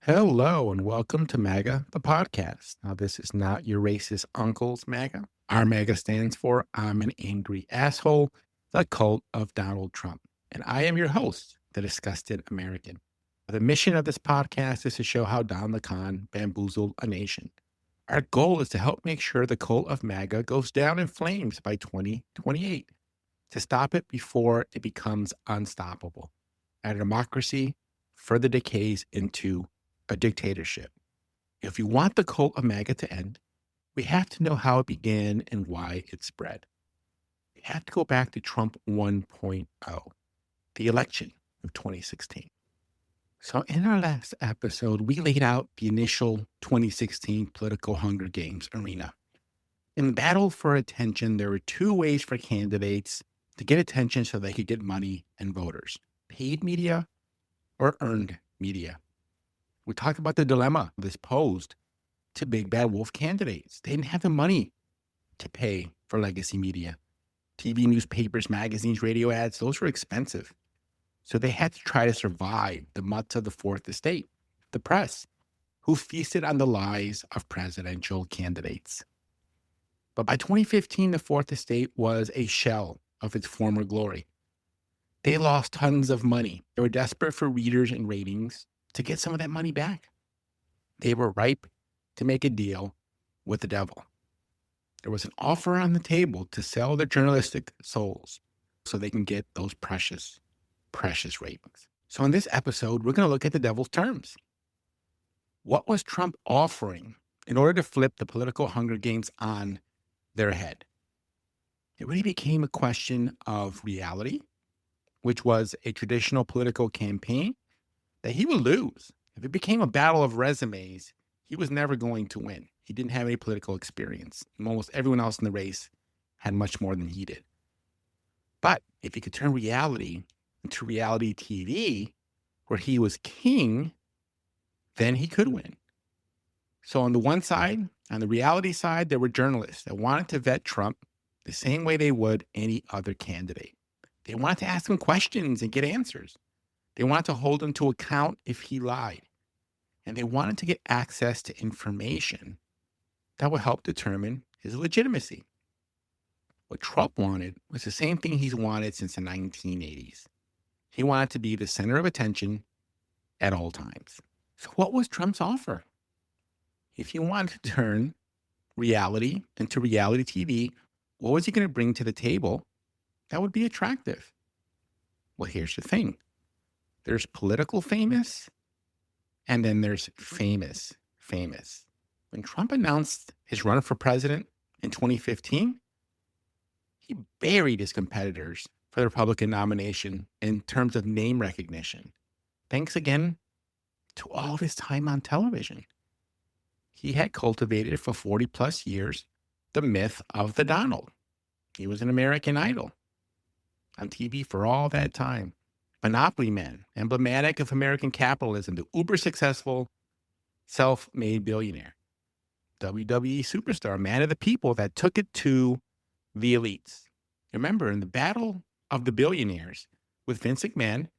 Hello and welcome to MAGA, the podcast. Now, this is not your racist uncle's MAGA. Our MAGA stands for I'm an Angry Asshole, the cult of Donald Trump. And I am your host, the Disgusted American. The mission of this podcast is to show how Don the Con bamboozled a nation. Our goal is to help make sure the cult of MAGA goes down in flames by 2028, to stop it before it becomes unstoppable. Our democracy further decays into a dictatorship. If you want the cult of MAGA to end, we have to know how it began and why it spread. We have to go back to Trump 1.0, the election of 2016. So in our last episode, we laid out the initial 2016 political Hunger Games arena. In the battle for attention, there were two ways for candidates to get attention so they could get money and voters: paid media or earned media. We talked about the dilemma this posed to big bad wolf candidates. They didn't have the money to pay for legacy media. TV, newspapers, magazines, radio ads, those were expensive. So they had to try to survive the mutts of the fourth estate, the press, who feasted on the lies of presidential candidates. But by 2015, the fourth estate was a shell of its former glory. They lost tons of money. They were desperate for readers and ratings to get some of that money back. They were ripe to make a deal with the devil. There was an offer on the table to sell their journalistic souls so they can get those precious ratings. So in this episode, we're going to look at the devil's terms. What was Trump offering in order to flip the political Hunger Games on their head? It really became a question of reality, which was a traditional political campaign that he would lose. If it became a battle of resumes, he was never going to win. He didn't have any political experience. Almost everyone else in the race had much more than he did. But if he could turn reality into reality TV, where he was king, then he could win. So on the one side, on the reality side, there were journalists that wanted to vet Trump the same way they would any other candidate. They wanted to ask him questions and get answers. They wanted to hold him to account if he lied. And they wanted to get access to information that would help determine his legitimacy. What Trump wanted was the same thing he's wanted since the 1980s. He wanted to be the center of attention at all times. So what was Trump's offer? If he wanted to turn reality into reality TV, what was he going to bring to the table that would be attractive? Well, here's the thing. There's political famous, and then there's famous. When Trump announced his run for president in 2015, he buried his competitors for the Republican nomination in terms of name recognition. Thanks again to all of his time on television. He had cultivated for 40 plus years the myth of the Donald. He was an American Idol on TV for all that time. Monopoly man, emblematic of American capitalism, the uber successful, self-made billionaire. WWE superstar, man of the people that took it to the elites. Remember, in the battle of the billionaires with Vince McMahon,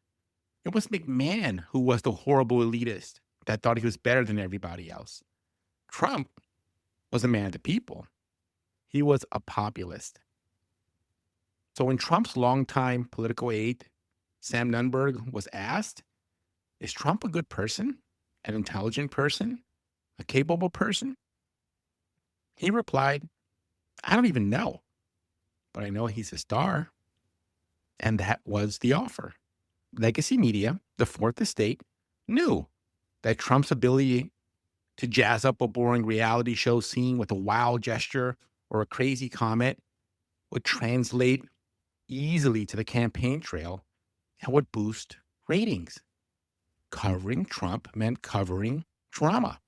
it was McMahon who was the horrible elitist that thought he was better than everybody else. Trump was a man of the people. He was a populist. So when Trump's longtime political aide, Sam Nunberg, was asked, is Trump a good person, an intelligent person, a capable person? He replied, I don't even know, but I know he's a star. And that was the offer. Legacy media, the fourth estate, knew that Trump's ability to jazz up a boring reality show scene with a wow gesture or a crazy comment would translate easily to the campaign trail and would boost ratings. Covering Trump meant covering drama,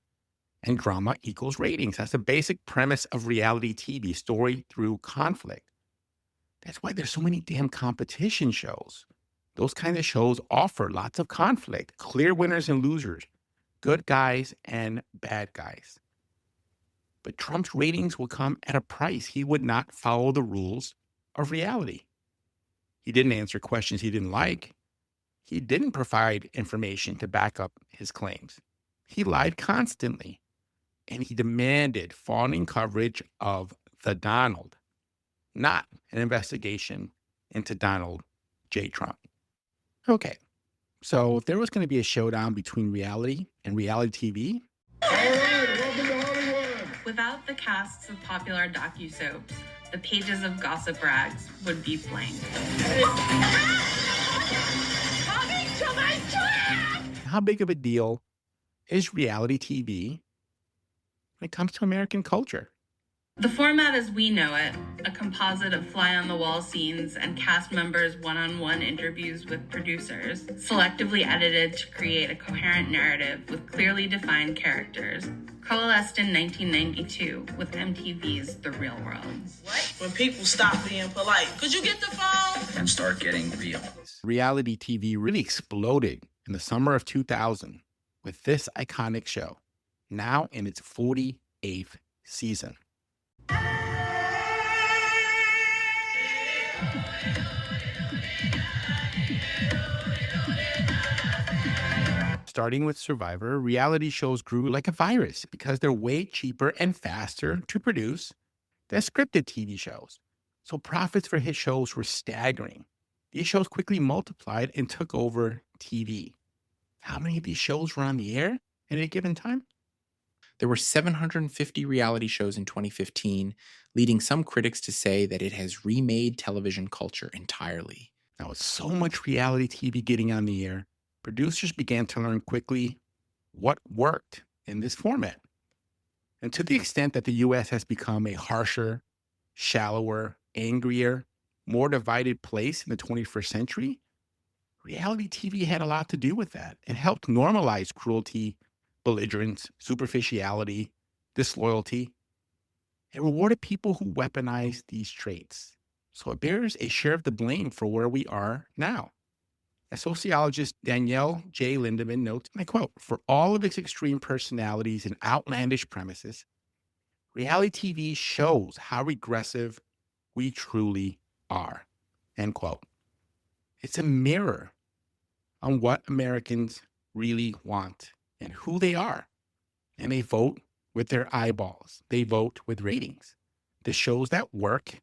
and drama equals ratings. That's the basic premise of reality TV, story through conflict. That's why there's so many damn competition shows. Those kind of shows offer lots of conflict, clear winners and losers, good guys and bad guys. But Trump's ratings will come at a price. He would not follow the rules of reality. He didn't answer questions he didn't like. He didn't provide information to back up his claims. He lied constantly, and he demanded fawning coverage of the Donald, not an investigation into Donald J. Trump. Okay, so if there was going to be a showdown between reality and reality TV, all right, welcome to Hollywood. Without the casts of popular docu-soaps, the pages of gossip rags would be blank. how big of a deal is reality TV when it comes to American culture? The format as we know it, a composite of fly-on-the-wall scenes and cast members' one-on-one interviews with producers, selectively edited to create a coherent narrative with clearly defined characters, coalesced in 1992 with MTV's The Real World. What? When people stop being polite. Could you get the phone? And start getting real. Reality TV really exploded in the summer of 2000 with this iconic show, now in its 48th season. Starting with Survivor, reality shows grew like a virus because they're way cheaper and faster to produce than scripted TV shows. So profits for hit shows were staggering. These shows quickly multiplied and took over TV. How many of these shows were on the air at any given time? There were 750 reality shows in 2015, leading some critics to say that it has remade television culture entirely. Now, with so much reality TV getting on the air, producers began to learn quickly what worked in this format. And to the extent that the U.S. has become a harsher, shallower, angrier, more divided place in the 21st century, reality TV had a lot to do with that. It helped normalize cruelty, belligerence, superficiality, disloyalty. It rewarded people who weaponized these traits. So it bears a share of the blame for where we are now. As sociologist Danielle J. Lindemann notes, and I quote, "For all of its extreme personalities and outlandish premises, reality TV shows how regressive we truly are." End quote. It's a mirror on what Americans really want and who they are. And they vote with their eyeballs. They vote with ratings. The shows that work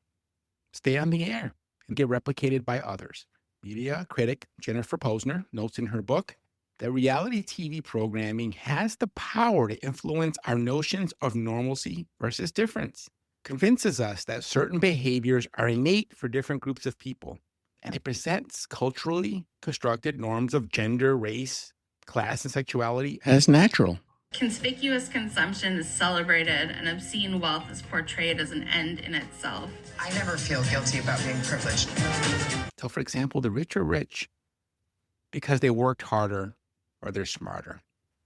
stay on the air and get replicated by others. Media critic Jennifer Posner notes in her book that reality TV programming has the power to influence our notions of normalcy versus difference, convinces us that certain behaviors are innate for different groups of people, and it presents culturally constructed norms of gender, race, class, and sexuality as natural. Conspicuous consumption is celebrated, and obscene wealth is portrayed as an end in itself. I never feel guilty about being privileged. So, for example, the rich are rich because they worked harder or they're smarter.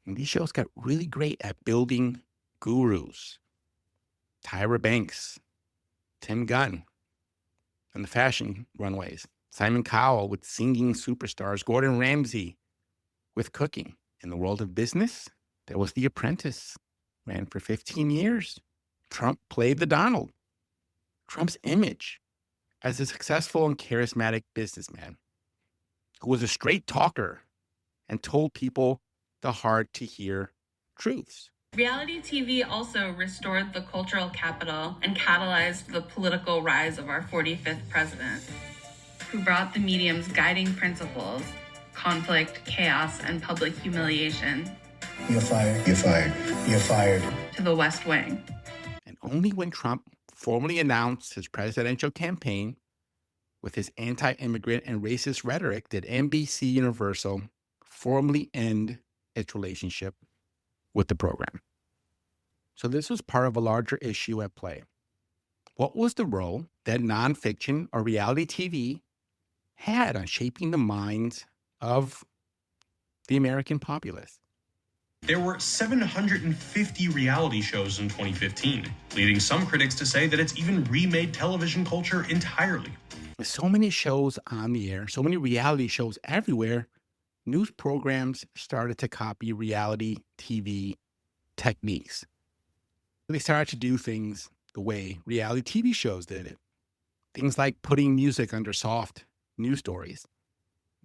And these shows got really great at building gurus. Tyra Banks, Tim Gunn on the fashion runways, Simon Cowell with singing superstars, Gordon Ramsay with cooking. In the world of business, there was The Apprentice, ran for 15 years. Trump played the Donald. Trump's image as a successful and charismatic businessman who was a straight talker and told people the hard-to-hear truths. Reality TV also restored the cultural capital and catalyzed the political rise of our 45th president, who brought the medium's guiding principles, conflict, chaos, and public humiliation. You're fired. You're fired. You're fired. To the West Wing. And only when Trump formally announced his presidential campaign with his anti-immigrant and racist rhetoric did NBC Universal formally end its relationship with the program. So this was part of a larger issue at play. What was the role that nonfiction or reality TV had on shaping the minds of the American populace? There were 750 reality shows in 2015, leading some critics to say that it's even remade television culture entirely. With so many shows on the air, so many reality shows everywhere, news programs started to copy reality TV techniques. They started to do things the way reality TV shows did it. Things like putting music under soft news stories.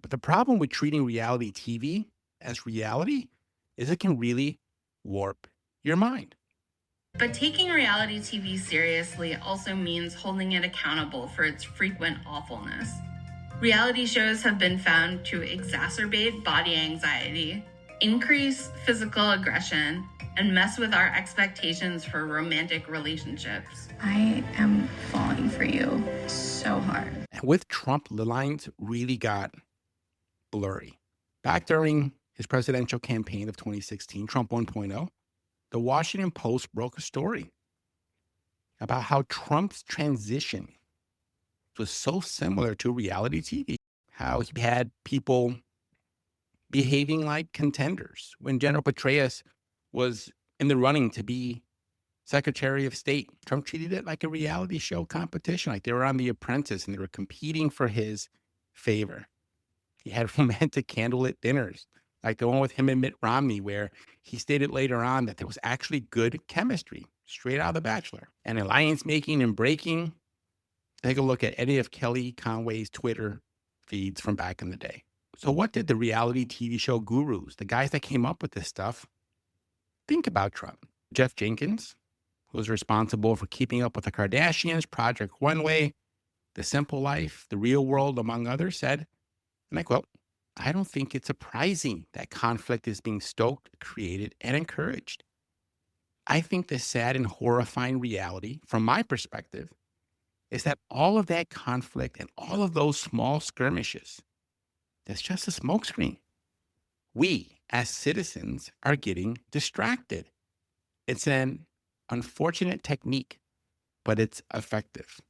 But the problem with treating reality TV as reality is it can really warp your mind. But taking reality TV seriously also means holding it accountable for its frequent awfulness. Reality shows have been found to exacerbate body anxiety, increase physical aggression, and mess with our expectations for romantic relationships. I am falling for you so hard. And with Trump, the lines really got blurry. Back during his presidential campaign of 2016, Trump 1.0, the Washington Post broke a story about how Trump's transition was so similar to reality TV, how he had people behaving like contenders. When General Petraeus was in the running to be Secretary of State, Trump treated it like a reality show competition, like they were on The Apprentice and they were competing for his favor. He had romantic candlelit dinners, like the one with him and Mitt Romney, where he stated later on that there was actually good chemistry, straight out of The Bachelor. And alliance making and breaking, take a look at any of Kelly Conway's Twitter feeds from back in the day. So what did the reality TV show gurus, the guys that came up with this stuff, think about Trump? Jeff Jenkins, who was responsible for Keeping Up with the Kardashians, Project Runway, The Simple Life, The Real World, among others, said, and I quote, "I don't think it's surprising that conflict is being stoked, created, and encouraged. I think the sad and horrifying reality, from my perspective, is that all of that conflict and all of those small skirmishes, that's just a smokescreen. We, as citizens, are getting distracted. It's an unfortunate technique, but it's effective."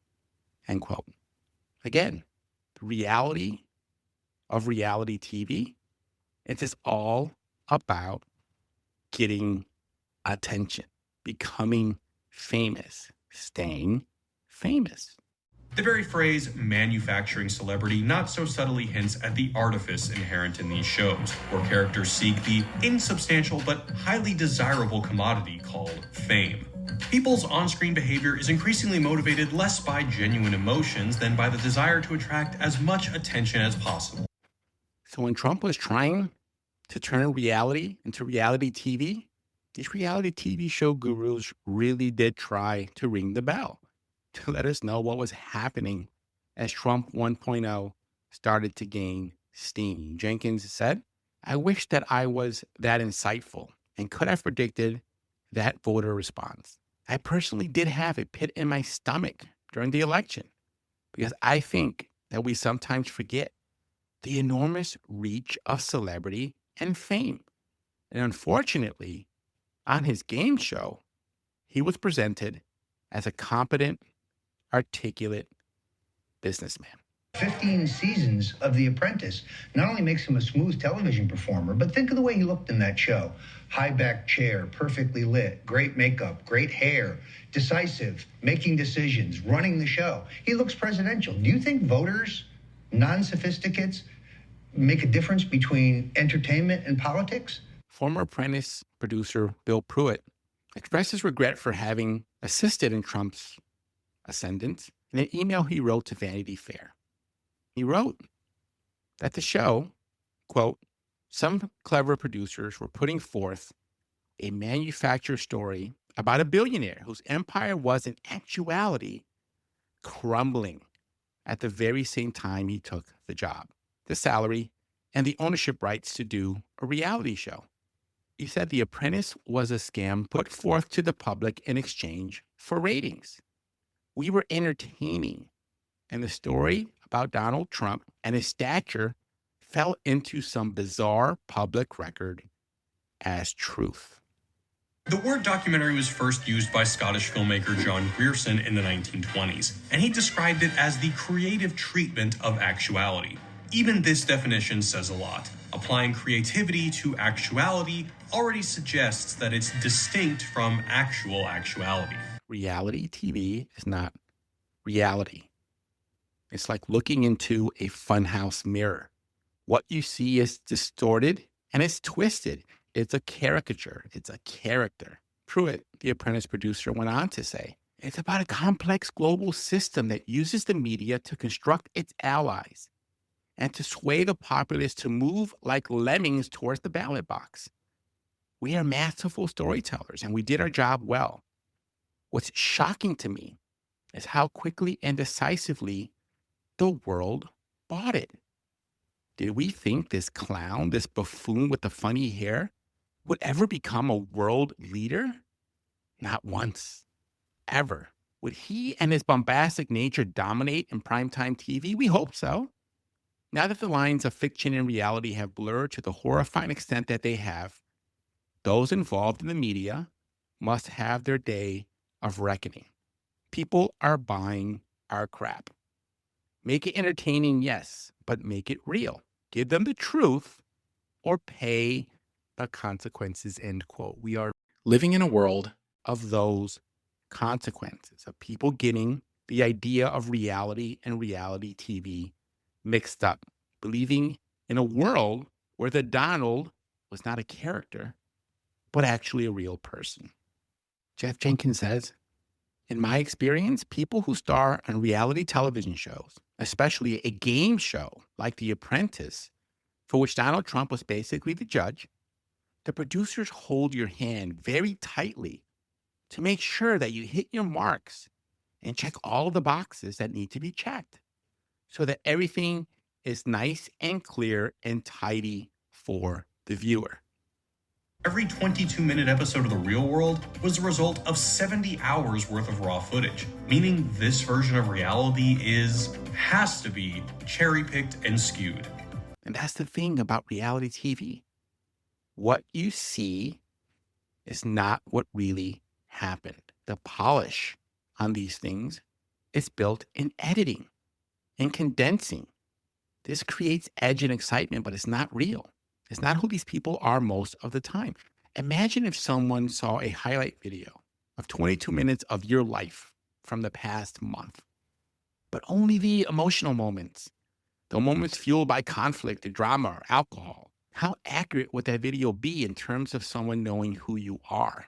End quote. Again, the reality of reality TV, it's just all about getting attention, becoming famous, staying famous. The very phrase manufacturing celebrity not so subtly hints at the artifice inherent in these shows, where characters seek the insubstantial but highly desirable commodity called fame. People's on-screen behavior is increasingly motivated less by genuine emotions than by the desire to attract as much attention as possible. So when Trump was trying to turn reality into reality TV, these reality TV show gurus really did try to ring the bell to let us know what was happening as Trump 1.0 started to gain steam. Jenkins said, "I wish that I was that insightful and could have predicted that voter response. I personally did have a pit in my stomach during the election because I think that we sometimes forget the enormous reach of celebrity and fame. And unfortunately, on his game show, he was presented as a competent, articulate businessman." 15 seasons of The Apprentice not only makes him a smooth television performer, but think of the way he looked in that show. High back chair, perfectly lit, great makeup, great hair, decisive, making decisions, running the show. He looks presidential. Do you think voters, non-sophisticates, make a difference between entertainment and politics? Former Apprentice producer Bill Pruitt expresses regret for having assisted in Trump's ascendance in an email he wrote to Vanity Fair. He wrote that the show, quote, "Some clever producers were putting forth a manufactured story about a billionaire whose empire was in actuality crumbling at the very same time he took the job, the salary, and the ownership rights to do a reality show. He said The Apprentice was a scam put forth to the public in exchange for ratings. We were entertaining, and the story about Donald Trump and his stature fell into some bizarre public record as truth." The word documentary was first used by Scottish filmmaker John Grierson in the 1920s, and he described it as the creative treatment of actuality. Even this definition says a lot. Applying creativity to actuality already suggests that it's distinct from actual actuality. Reality TV is not reality. It's like looking into a funhouse mirror. What you see is distorted and it's twisted. It's a caricature. It's a character. Pruitt, the Apprentice producer, went on to say, "It's about a complex global system that uses the media to construct its allies and to sway the populace to move like lemmings towards the ballot box. We are masterful storytellers, and we did our job well. What's shocking to me is how quickly and decisively the world bought it. Did we think this clown, this buffoon with the funny hair, would ever become a world leader? Not once, ever. Would he and his bombastic nature dominate in primetime TV? We hope so. Now that the lines of fiction and reality have blurred to the horrifying extent that they have, those involved in the media must have their day of reckoning. People are buying our crap. Make it entertaining, yes, but make it real. Give them the truth or pay the consequences, end quote. We are Living in a world of those consequences, of people getting the idea of reality and reality TV mixed up, believing in a world where the Donald was not a character, but actually a real person. Jeff Jenkins says, in my experience, people who star on reality television shows, especially a game show like The Apprentice, for which Donald Trump was basically the judge, the producers hold your hand very tightly to make sure that you hit your marks and check all of the boxes that need to be checked so that everything is nice and clear and tidy for the viewer. Every 22-minute episode of The Real World was the result of 70 hours worth of raw footage, meaning this version of reality has to be cherry-picked and skewed. And that's the thing about reality TV. What you see is not what really happened. The polish on these things is built in editing and condensing. This creates edge and excitement, but it's not real. It's not who these people are most of the time. Imagine if someone saw a highlight video of 22 minutes of your life from the past month, but only the emotional moments, the moments fueled by conflict, or drama, or alcohol. How accurate would that video be in terms of someone knowing who you are?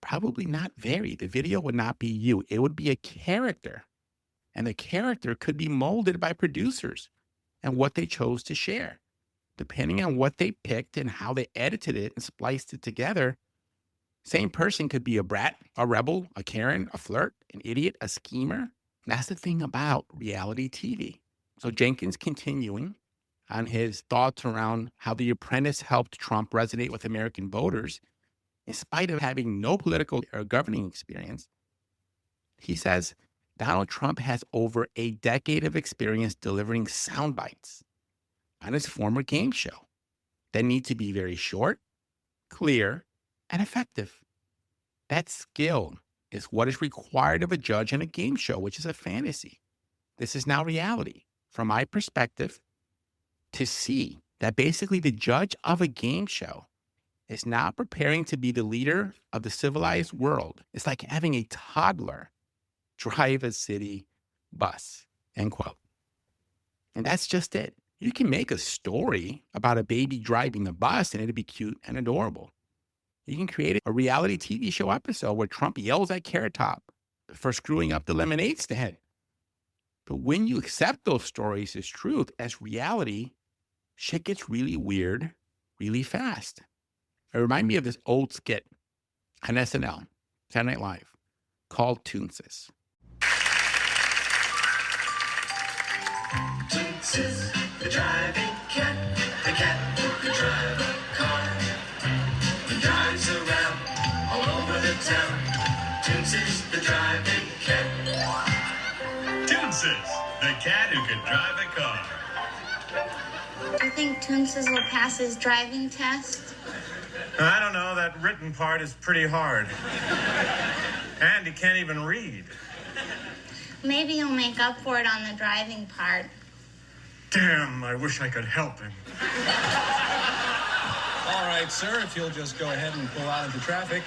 Probably not very. The video would not be you. It would be a character. And the character could be molded by producers and what they chose to share. Depending on what they picked and how they edited it and spliced it together, same person could be a brat, a rebel, a Karen, a flirt, an idiot, a schemer. And that's the thing about reality TV. So Jenkins continuing on his thoughts around how The Apprentice helped Trump resonate with American voters, in spite of having no political or governing experience, he says, Donald Trump has over a decade of experience delivering sound bites on his former game show that need to be very short, clear, and effective. That skill is what is required of a judge in a game show, which is a fantasy. This is now reality. From my perspective, to see that basically the judge of a game show is now preparing to be the leader of the civilized world. It's like having a toddler drive a city bus, end quote. And that's just it. You can make a story about a baby driving the bus and it'll be cute and adorable. You can create a reality TV show episode where Trump yells at Carrot Top for screwing up the lemonade stand. But when you accept those stories as truth, as reality, shit gets really weird really fast. It reminds me of this old skit on SNL, Saturday Night Live, called Toonses. Toonses, the driving cat, the cat who can drive a car. He drives around all over the town. Toonses, the driving cat. Toonses, the cat who can drive a car. Do you think Toonses will pass his driving test? I don't know, that written part is pretty hard. And he can't even read. Maybe he'll make up for it on the driving part. Damn, I wish I could help him. All right, sir, if you'll just go ahead and pull out into traffic.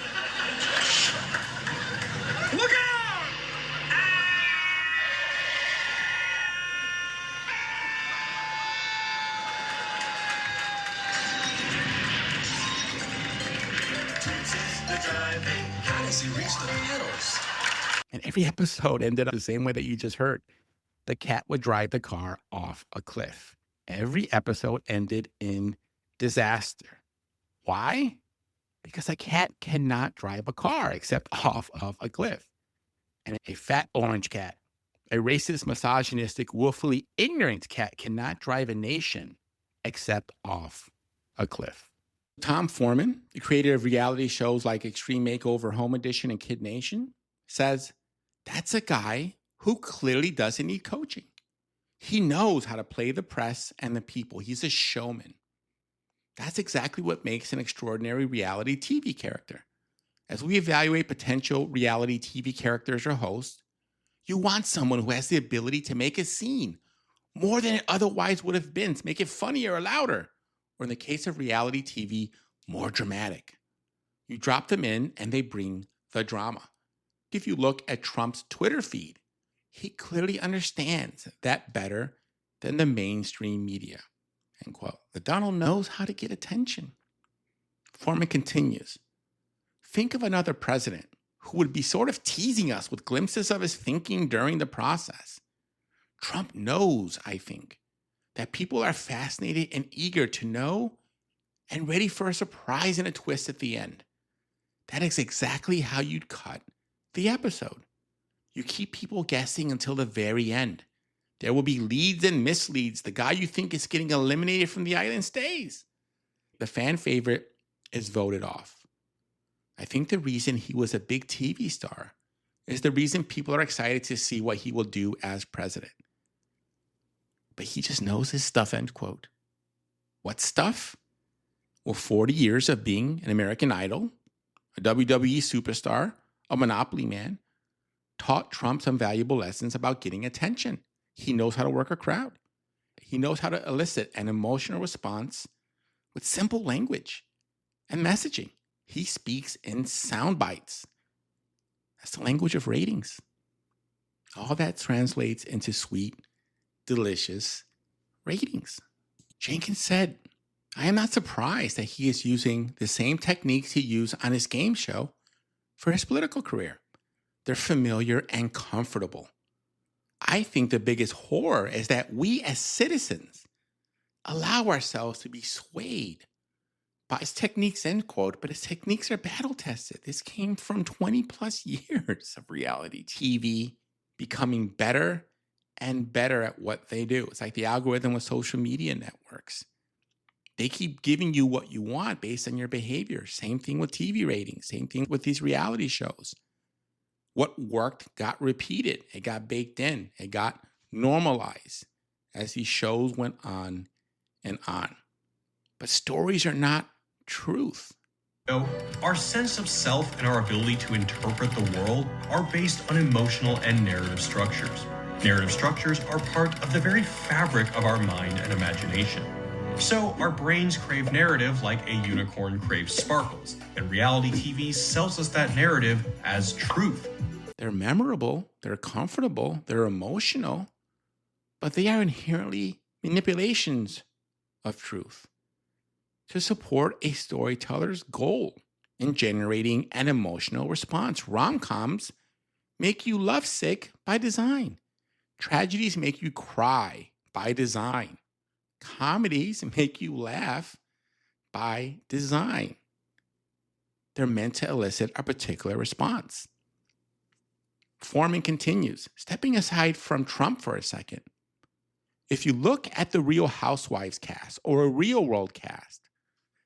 Look out! How does he reach the pedals? And every episode ended up the same way that you just heard. The cat would drive the car off a cliff. Every episode ended in disaster. Why? Because a cat cannot drive a car except off of a cliff. And a fat orange cat, a racist, misogynistic, willfully ignorant cat cannot drive a nation except off a cliff. Tom Foreman, the creator of reality shows like Extreme Makeover, Home Edition, and Kid Nation, says that's a guy who clearly doesn't need coaching. He knows how to play the press and the people. He's a showman. That's exactly what makes an extraordinary reality TV character. As we evaluate potential reality TV characters or hosts, you want someone who has the ability to make a scene more than it otherwise would have been, to make it funnier or louder, or in the case of reality TV, more dramatic. You drop them in and they bring the drama. If you look at Trump's Twitter feed, he clearly understands that better than the mainstream media. End quote. The Donald knows how to get attention. Foreman continues. Think of another president who would be sort of teasing us with glimpses of his thinking during the process. Trump knows, I think, that people are fascinated and eager to know and ready for a surprise and a twist at the end. That is exactly how you'd cut the episode. You keep people guessing until the very end. There will be leads and misleads. The guy you think is getting eliminated from the island stays. The fan favorite is voted off. I think the reason he was a big TV star is the reason people are excited to see what he will do as president. But he just knows his stuff, end quote. What stuff? Well, 40 years of being an American Idol, a WWE superstar, a Monopoly man, taught Trump some valuable lessons about getting attention. He knows how to work a crowd. He knows how to elicit an emotional response with simple language and messaging. He speaks in sound bites. That's the language of ratings. All that translates into sweet, delicious ratings. Jenkins said, I am not surprised that he is using the same techniques he used on his game show for his political career. They're familiar and comfortable. I think the biggest horror is that we as citizens allow ourselves to be swayed by his techniques, end quote, but his techniques are battle tested. This came from 20 plus years of reality TV becoming better and better at what they do. It's like the algorithm with social media networks. They keep giving you what you want based on your behavior. Same thing with TV ratings. Same thing with these reality shows. What worked got repeated. It got baked in. It got normalized as these shows went on and on. But stories are not truth. So, our sense of self and our ability to interpret the world are based on emotional and narrative structures. Narrative structures are part of the very fabric of our mind and imagination. So, our brains crave narrative like a unicorn craves sparkles, and reality TV sells us that narrative as truth. They're memorable, they're comfortable, they're emotional, but they are inherently manipulations of truth to support a storyteller's goal in generating an emotional response. Rom-coms make you lovesick by design. Tragedies make you cry by design. Comedies make you laugh by design. They're meant to elicit a particular response. Foreman continues, stepping aside from Trump for a second. If you look at the Real Housewives cast or a Real World cast,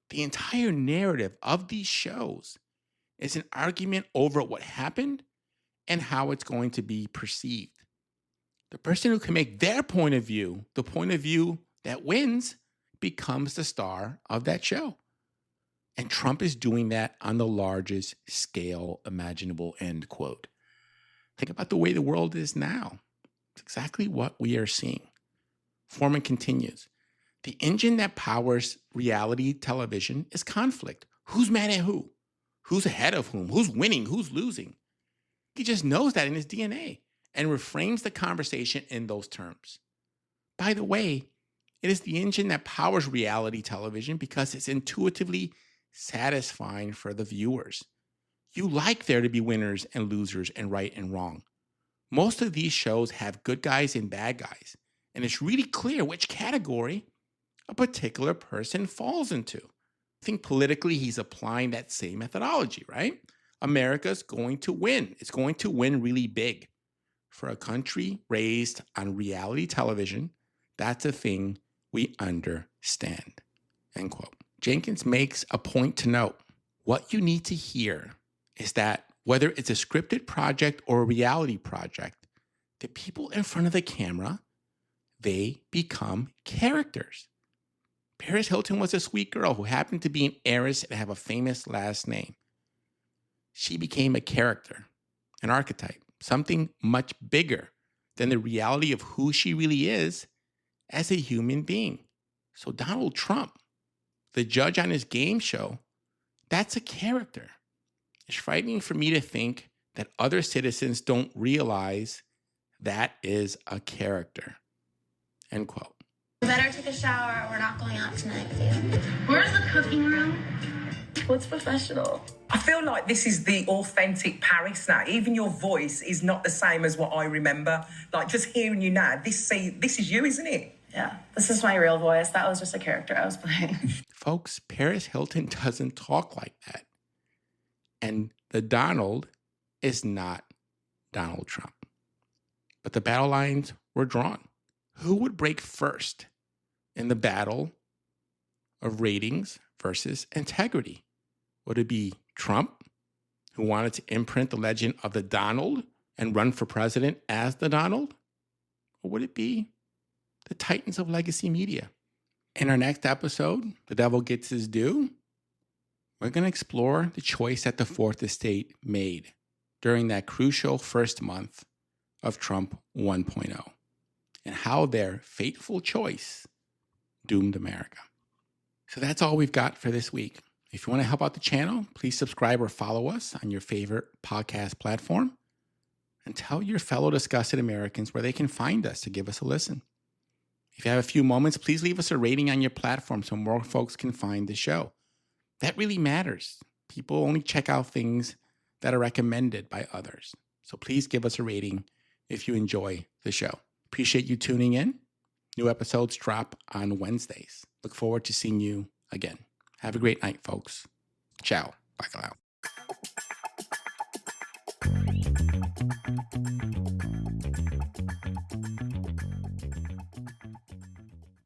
the entire narrative of these shows is an argument over what happened and how it's going to be perceived. The person who can make their point of view, the point of view that wins, becomes the star of that show. And Trump is doing that on the largest scale imaginable, end quote. Think about the way the world is now. It's exactly what we are seeing. Foreman continues, the engine that powers reality television is conflict. Who's mad at who? Who's ahead of whom? Who's winning? Who's losing? He just knows that in his DNA and reframes the conversation in those terms. By the way, it is the engine that powers reality television because it's intuitively satisfying for the viewers. You like there to be winners and losers and right and wrong. Most of these shows have good guys and bad guys, and it's really clear which category a particular person falls into. I think politically he's applying that same methodology, right? America's going to win. It's going to win really big. For a country raised on reality television, that's a thing we understand, end quote. Jenkins makes a point to note. What you need to hear is that whether it's a scripted project or a reality project, the people in front of the camera, they become characters. Paris Hilton was a sweet girl who happened to be an heiress and have a famous last name. She became a character, an archetype, something much bigger than the reality of who she really is as a human being. So Donald Trump, the judge on his game show, that's a character. It's frightening for me to think that other citizens don't realize that is a character, end quote. You better take a shower. We're not going out tonight with you. Where's the cooking room? What's professional? I feel like this is the authentic Paris now. Even your voice is not the same as what I remember. Like, just hearing you now, this is you, isn't it? Yeah, this is my real voice. That was just a character I was playing. Folks, Paris Hilton doesn't talk like that. And the Donald is not Donald Trump. But the battle lines were drawn. Who would break first in the battle of ratings versus integrity? Would it be Trump, who wanted to imprint the legend of the Donald and run for president as the Donald? Or would it be the titans of legacy media? In our next episode, The Devil Gets His Due, we're going to explore the choice that the Fourth Estate made during that crucial first month of Trump 1.0 and how their fateful choice doomed America. So that's all we've got for this week. If you want to help out the channel, please subscribe or follow us on your favorite podcast platform and tell your fellow disgusted Americans where they can find us to give us a listen. If you have a few moments, please leave us a rating on your platform so more folks can find the show. That really matters. People only check out things that are recommended by others. So please give us a rating if you enjoy the show. Appreciate you tuning in. New episodes drop on Wednesdays. Look forward to seeing you again. Have a great night, folks. Ciao. Bye.